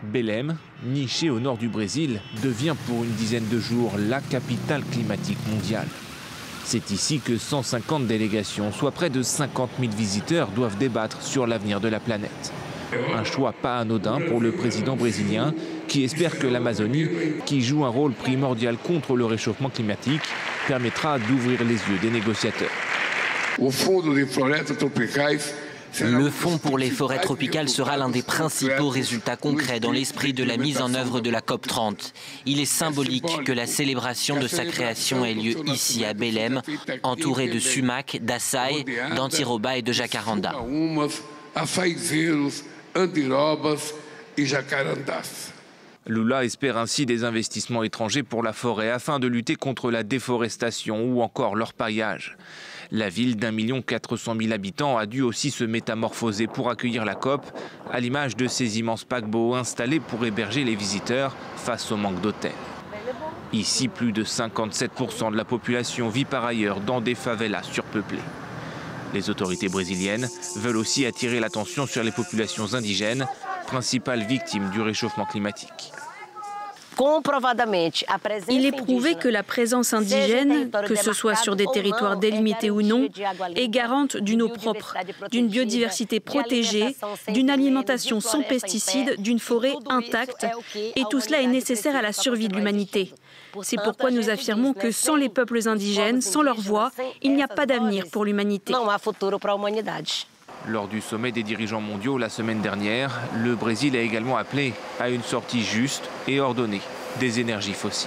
Belém, nichée au nord du Brésil, devient pour une dizaine de jours la capitale climatique mondiale. C'est ici que 150 délégations, soit près de 50 000 visiteurs, doivent débattre sur l'avenir de la planète. Un choix pas anodin pour le président brésilien qui espère que l'Amazonie, qui joue un rôle primordial contre le réchauffement climatique, permettra d'ouvrir les yeux des négociateurs. Le Fonds pour les forêts tropicales sera l'un des principaux résultats concrets dans l'esprit de la mise en œuvre de la COP30. Il est symbolique que la célébration de sa création ait lieu ici à Belém, entouré de sumacs, d'açaï, d'antiroba et de jacaranda. Lula espère ainsi des investissements étrangers pour la forêt afin de lutter contre la déforestation ou encore l'orpaillage. La ville d'1 400 000 habitants a dû aussi se métamorphoser pour accueillir la COP, à l'image de ces immenses paquebots installés pour héberger les visiteurs face au manque d'hôtels. Ici, plus de 57% de la population vit par ailleurs dans des favelas surpeuplées. Les autorités brésiliennes veulent aussi attirer l'attention sur les populations indigènes, principales victimes du réchauffement climatique. Il est prouvé que la présence indigène, que ce soit sur des territoires délimités ou non, est garante d'une eau propre, d'une biodiversité protégée, d'une alimentation sans pesticides, d'une forêt intacte. Et tout cela est nécessaire à la survie de l'humanité. C'est pourquoi nous affirmons que sans les peuples indigènes, sans leur voix, il n'y a pas d'avenir pour l'humanité. Lors du sommet des dirigeants mondiaux la semaine dernière, le Brésil a également appelé à une sortie juste et ordonnée des énergies fossiles.